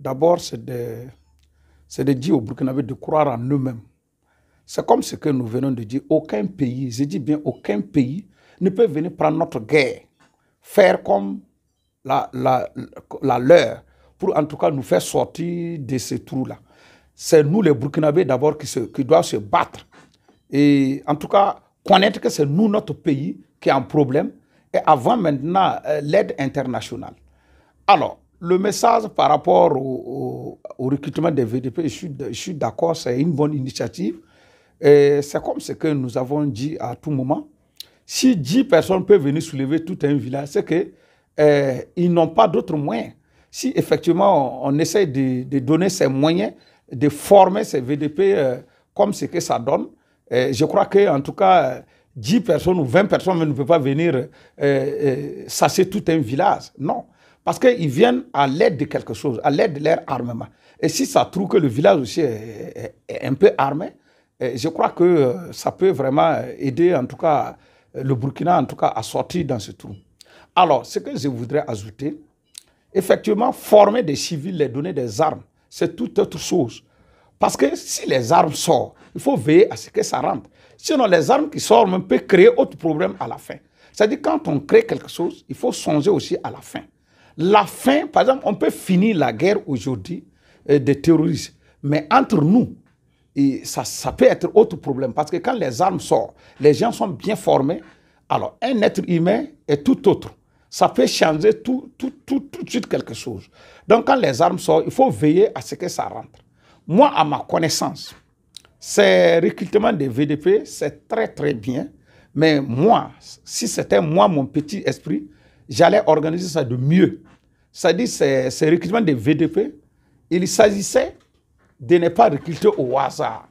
d'abord, c'est de dire aux Burkinabés de croire en eux-mêmes. C'est comme ce que nous venons de dire. Aucun pays, je dis bien aucun pays, ne peut venir prendre notre guerre, faire comme la leur, pour en tout cas nous faire sortir de ce trou-là. C'est nous les Burkinabés d'abord qui doivent se battre. Et en tout cas, connaître que c'est nous, notre pays, qui est en problème, et avant maintenant l'aide internationale. Alors, le message par rapport au recrutement des VDP, je suis d'accord, c'est une bonne initiative. C'est comme ce que nous avons dit à tout moment. Si 10 personnes peuvent venir soulever tout un village, c'est qu'ils n'ont pas d'autres moyens. Si effectivement on essaie de donner ces moyens, de former ces VDP comme ce que ça donne, je crois qu'en tout cas, 10 personnes ou 20 personnes ne peuvent pas venir sasser tout un village. Non. Parce qu'ils viennent à l'aide de quelque chose, à l'aide de leur armement. Et si ça trouve que le village aussi est un peu armé, je crois que ça peut vraiment aider en tout cas le Burkina en tout cas à sortir dans ce trou. Alors, ce que je voudrais ajouter, effectivement, former des civils, les donner des armes, c'est toute autre chose. Parce que si les armes sortent, il faut veiller à ce que ça rentre. Sinon, les armes qui sortent même peuvent créer autre problème à la fin. C'est-à-dire quand on crée quelque chose, il faut songer aussi à la fin. La fin, par exemple, on peut finir la guerre aujourd'hui des terroristes. Mais entre nous, ça peut être autre problème. Parce que quand les armes sortent, les gens sont bien formés. Alors, un être humain est tout autre. Ça peut changer tout de suite quelque chose. Donc, quand les armes sortent, il faut veiller à ce que ça rentre. Moi, à ma connaissance, ces recrutements des VDP, c'est très, très bien. Mais moi, si c'était moi, mon petit esprit, j'allais organiser ça de mieux. C'est-à-dire, ces recrutements des VDP, il s'agissait de ne pas recruter au hasard.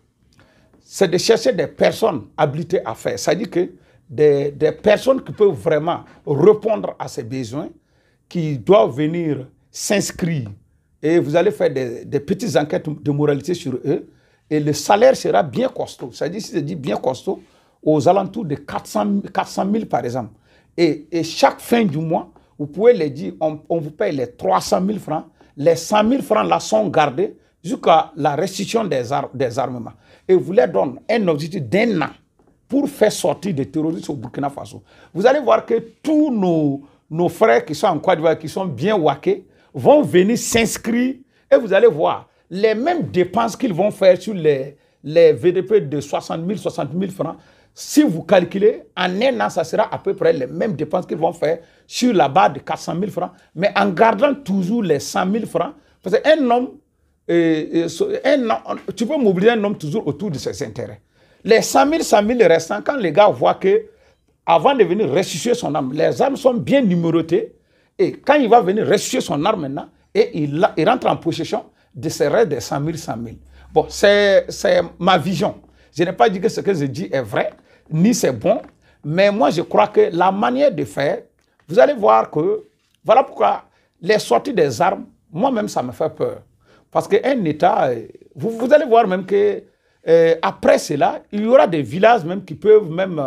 C'est de chercher des personnes habilitées à faire. C'est-à-dire que des personnes qui peuvent vraiment répondre à ces besoins, qui doivent venir s'inscrire. Et vous allez faire des petites enquêtes de moralité sur eux. Et le salaire sera bien costaud. C'est-à-dire, si je dis bien costaud, aux alentours de 400 000 par exemple. Et chaque fin du mois, vous pouvez les dire, on vous paye les 300 000 francs. Les 100 000 francs là sont gardés jusqu'à la restitution des armements. Et vous leur donnez un objectif d'1 an pour faire sortir des terroristes au Burkina Faso. Vous allez voir que tous nos frères qui sont en Côte d'Ivoire, qui sont bien wackés, vont venir s'inscrire et vous allez voir les mêmes dépenses qu'ils vont faire sur les VDP de 60 000 francs. Si vous calculez, en 1 an, ça sera à peu près les mêmes dépenses qu'ils vont faire sur la base de 400 000 francs, mais en gardant toujours les 100 000 francs. Parce qu'un homme, tu peux mobiliser un homme toujours autour de ses intérêts. Les 100 000 restants, quand les gars voient que, avant de venir restituer son arme, les armes sont bien numérotées, et quand il va venir restituer son arme maintenant, et il rentre en possession de ces restes de 100 000. Bon, c'est ma vision. Je n'ai pas dit que ce que je dis est vrai, ni c'est bon, mais moi je crois que la manière de faire, vous allez voir que, voilà pourquoi les sorties des armes, moi-même ça me fait peur. Parce qu'un État, vous allez voir même que après cela, il y aura des villages même qui peuvent même,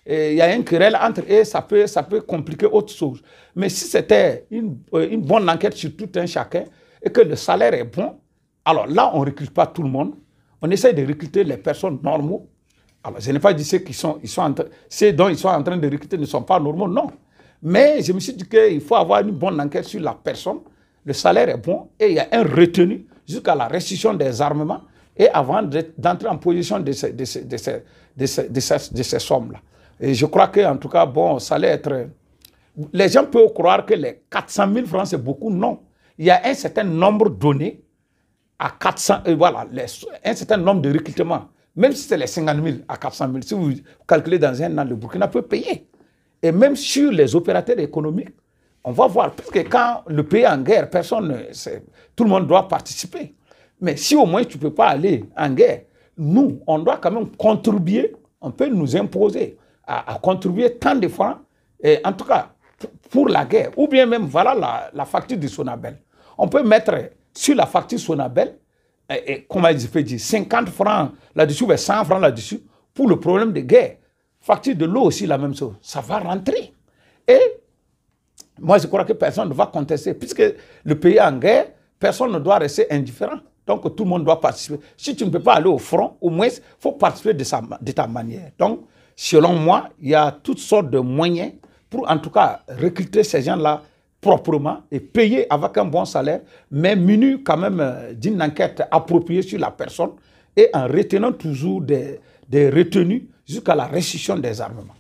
il y a un querelle entre eux, ça peut compliquer autre chose. Mais si c'était une bonne enquête sur tout un chacun et que le salaire est bon, alors là on ne recrute pas tout le monde. On essaie de recruter les personnes normaux. Alors, je n'ai pas dit ceux dont ils sont en train de recruter ne sont pas normaux, non. Mais je me suis dit qu'il faut avoir une bonne enquête sur la personne. Le salaire est bon et il y a un retenu jusqu'à la restitution des armements et avant d'entrer en position de ces sommes-là. Et je crois qu'en tout cas, bon, ça allait être... Les gens peuvent croire que les 400 000 francs, c'est beaucoup. Non. Il y a un certain nombre donné à 400, voilà, un certain nombre de recrutements, même si c'est les 50 000 à 400 000, si vous calculez dans un an, le Burkina peut payer. Et même sur les opérateurs économiques, on va voir, puisque quand le pays est en guerre, tout le monde doit participer. Mais si au moins tu ne peux pas aller en guerre, nous, on doit quand même contribuer, on peut nous imposer à contribuer tant de francs, et en tout cas pour la guerre, ou bien même, voilà la facture du Sonabel. On peut mettre sur la facture Sonabel, comment je peux dire, 50 francs là-dessus, 100 francs là-dessus, pour le problème de guerre. Facture de l'eau aussi, la même chose. Ça va rentrer. Et moi, je crois que personne ne va contester. Puisque le pays est en guerre, personne ne doit rester indifférent. Donc, tout le monde doit participer. Si tu ne peux pas aller au front, au moins, il faut participer de ta manière. Donc, selon moi, il y a toutes sortes de moyens pour, en tout cas, recruter ces gens-là proprement et payer avec un bon salaire, mais muni quand même d'une enquête appropriée sur la personne et en retenant toujours des retenues jusqu'à la restitution des armements.